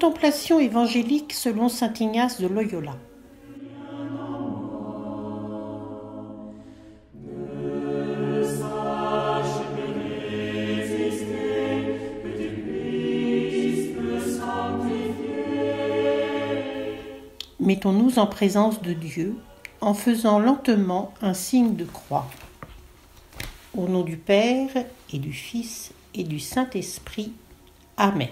Contemplation évangélique selon saint Ignace de Loyola. Mettons-nous en présence de Dieu en faisant lentement un signe de croix. Au nom du Père et du Fils et du Saint-Esprit. Amen.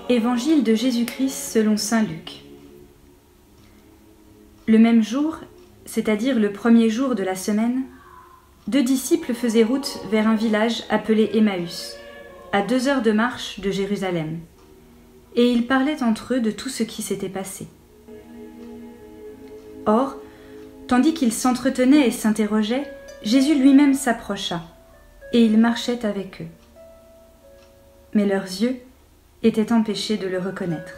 Évangile de Jésus-Christ selon saint Luc. Le même jour, c'est-à-dire le premier jour de la semaine, 2 disciples faisaient route vers un village appelé Emmaüs, à 2 heures de marche de Jérusalem, et ils parlaient entre eux de tout ce qui s'était passé. Or, tandis qu'ils s'entretenaient et s'interrogeaient, Jésus lui-même s'approcha, et il marchait avec eux. Mais leurs yeux étaient empêchés de le reconnaître.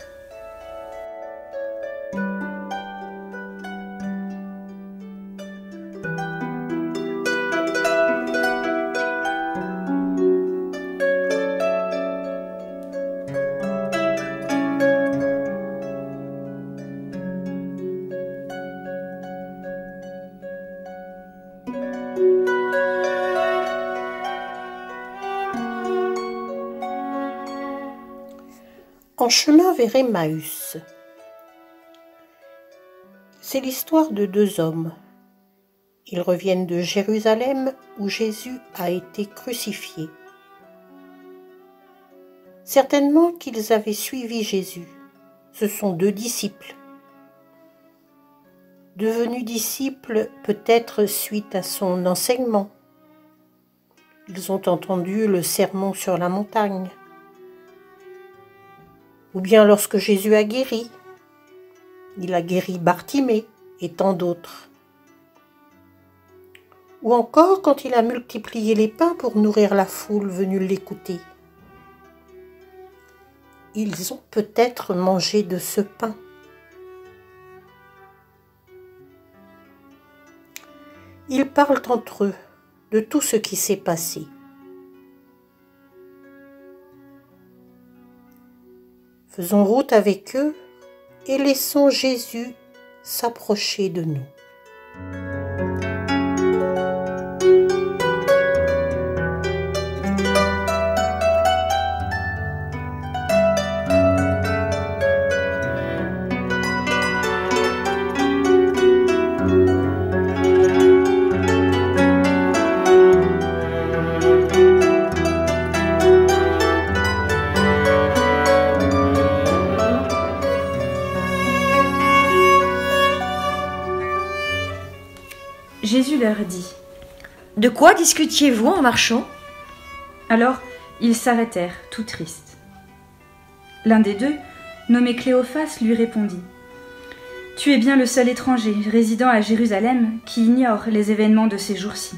En chemin vers Emmaüs. C'est l'histoire de 2 hommes. Ils reviennent de Jérusalem où Jésus a été crucifié. Certainement qu'ils avaient suivi Jésus. Ce sont 2 disciples. Devenus disciples peut-être suite à son enseignement. Ils ont entendu le sermon sur la montagne. Ou bien lorsque Jésus a guéri, il a guéri Bartimée et tant d'autres. Ou encore quand il a multiplié les pains pour nourrir la foule venue l'écouter. Ils ont peut-être mangé de ce pain. Ils parlent entre eux de tout ce qui s'est passé. Faisons route avec eux et laissons Jésus s'approcher de nous. Jésus leur dit : « De quoi discutiez-vous en marchant ?» Alors ils s'arrêtèrent, tout tristes. L'un des 2, nommé Cléophas, lui répondit : tu es bien le seul étranger résidant à Jérusalem qui ignore les événements de ces jours-ci. »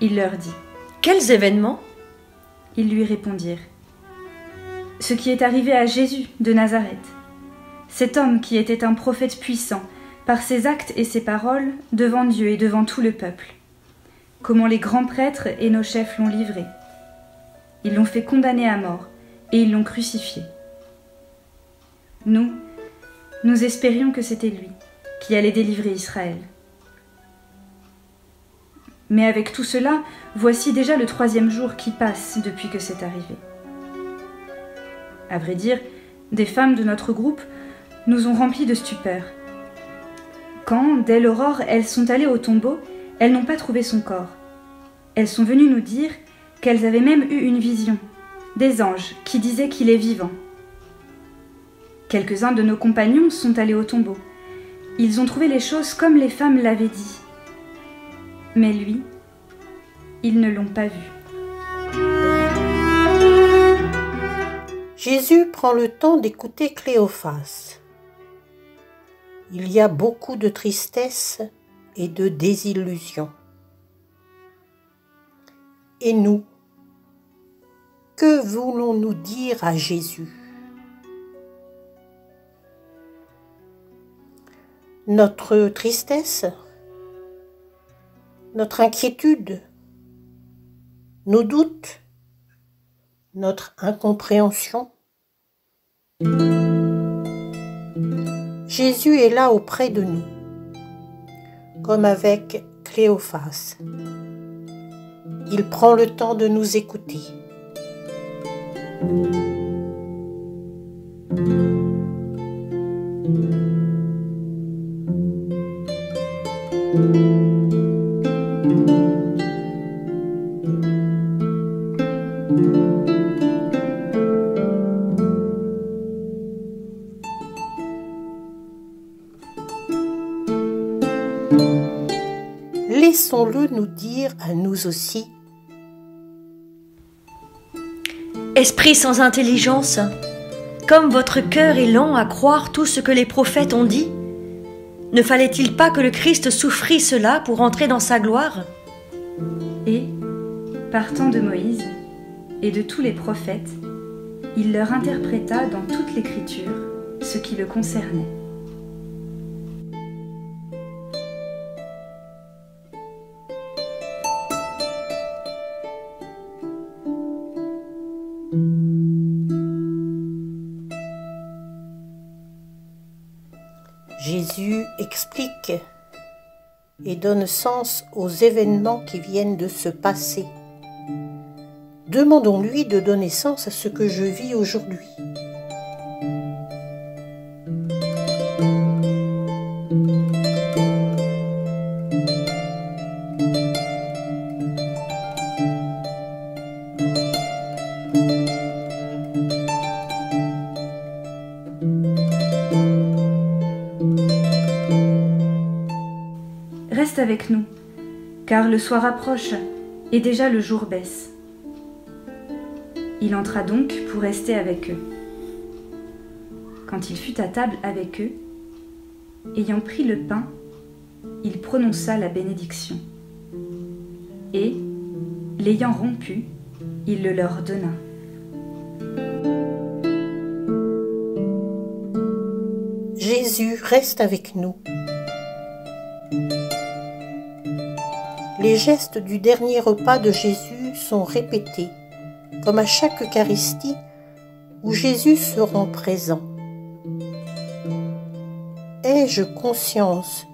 Il leur dit. Quels événements ? Ils lui répondirent. Ce qui est arrivé à Jésus de Nazareth, cet homme qui était un prophète puissant par ses actes et ses paroles devant Dieu et devant tout le peuple. Comment les grands prêtres et nos chefs l'ont livré. Ils l'ont fait condamner à mort et ils l'ont crucifié. Nous espérions que c'était lui qui allait délivrer Israël. Mais avec tout cela, voici déjà le 3e jour qui passe depuis que c'est arrivé. À vrai dire, des femmes de notre groupe nous ont remplis de stupeur. Quand, dès l'aurore, elles sont allées au tombeau, elles n'ont pas trouvé son corps. Elles sont venues nous dire qu'elles avaient même eu une vision, des anges qui disaient qu'il est vivant. Quelques-uns de nos compagnons sont allés au tombeau. Ils ont trouvé les choses comme les femmes l'avaient dit. Mais lui, ils ne l'ont pas vu. Jésus prend le temps d'écouter Cléophas. Il y a beaucoup de tristesse et de désillusion. Et nous, que voulons-nous dire à Jésus ? Notre tristesse, notre inquiétude, nos doutes, notre incompréhension. Jésus est là auprès de nous, comme avec Cléophas. Il prend le temps de nous écouter. Laissons-le nous dire à nous aussi. Esprit sans intelligence, comme votre cœur est lent à croire tout ce que les prophètes ont dit, ne fallait-il pas que le Christ souffrît cela pour entrer dans sa gloire ? Et, partant de Moïse et de tous les prophètes, il leur interpréta dans toute l'Écriture ce qui le concernait. Jésus explique et donne sens aux événements qui viennent de se passer. Demandons-lui de donner sens à ce que je vis aujourd'hui. Reste avec nous, car le soir approche et déjà le jour baisse. Il entra donc pour rester avec eux. Quand il fut à table avec eux, ayant pris le pain, il prononça la bénédiction. Et, l'ayant rompu, il le leur donna. Jésus reste avec nous. Les gestes du dernier repas de Jésus sont répétés, comme à chaque Eucharistie où Jésus se rend présent. Ai-je conscience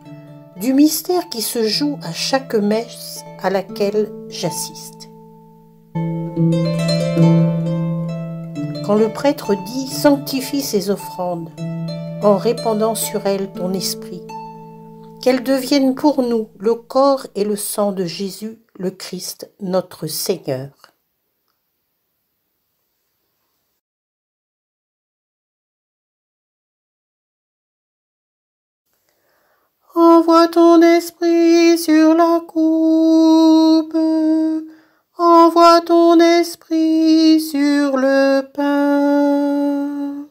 du mystère qui se joue à chaque messe à laquelle j'assiste? Quand le prêtre dit « Sanctifie ces offrandes » en répandant sur elles ton esprit, qu'elles deviennent pour nous le corps et le sang de Jésus, le Christ, notre Seigneur. Envoie ton esprit sur la coupe, envoie ton esprit sur le pain.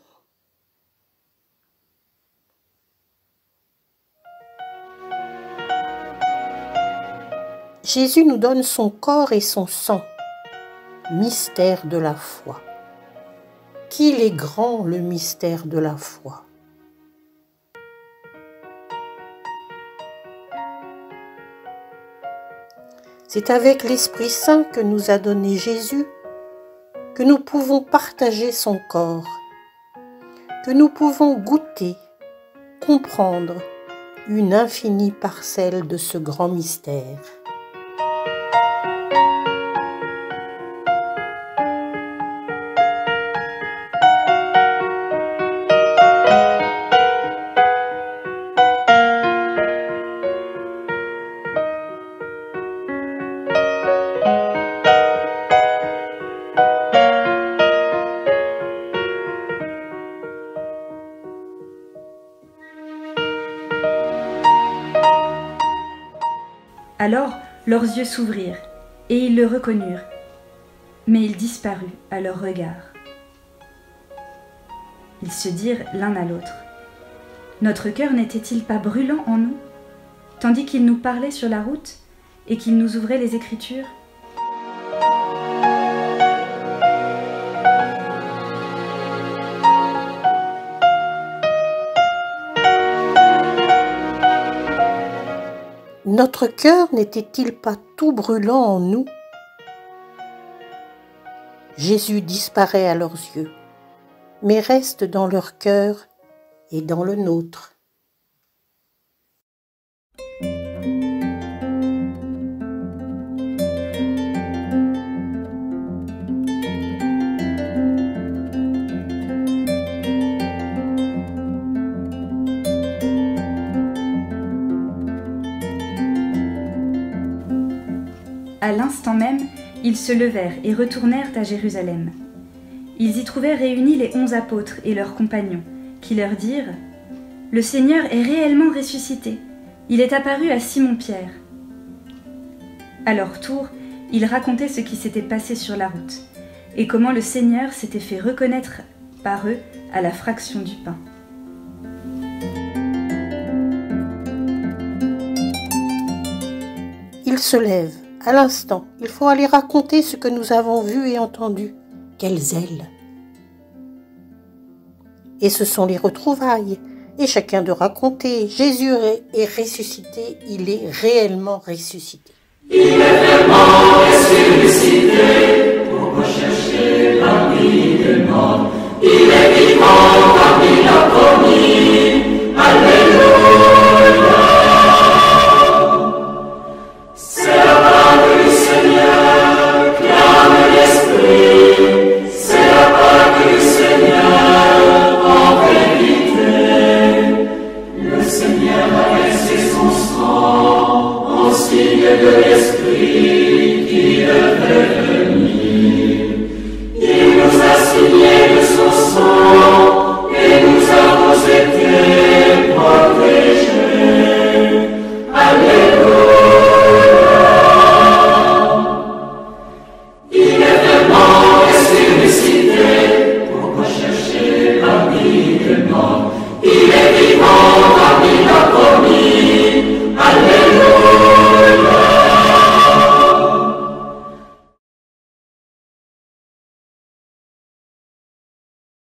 Jésus nous donne son corps et son sang, mystère de la foi. Qu'il est grand le mystère de la foi. C'est avec l'Esprit Saint que nous a donné Jésus que nous pouvons partager son corps, que nous pouvons goûter, comprendre une infinie parcelle de ce grand mystère. Alors leurs yeux s'ouvrirent, et ils le reconnurent, mais il disparut à leur regard. Ils se dirent l'un à l'autre: notre cœur n'était-il pas brûlant en nous, tandis qu'il nous parlait sur la route et qu'il nous ouvrait les Écritures? Notre cœur n'était-il pas tout brûlant en nous? Jésus disparaît à leurs yeux, mais reste dans leur cœur et dans le nôtre. À l'instant même, ils se levèrent et retournèrent à Jérusalem. Ils y trouvèrent réunis les 11 apôtres et leurs compagnons, qui leur dirent: « Le Seigneur est réellement ressuscité. Il est apparu à Simon-Pierre. » À leur tour, ils racontaient ce qui s'était passé sur la route, et comment le Seigneur s'était fait reconnaître par eux à la fraction du pain. Ils se lèvent. À l'instant, il faut aller raconter ce que nous avons vu et entendu. Quel zèle! Et ce sont les retrouvailles. Et chacun de raconter. Jésus est ressuscité, il est réellement ressuscité. Il est vraiment ressuscité pour rechercher parmi les morts. Il est vivant parmi la promis. Alléluia! Signe de l'Esprit.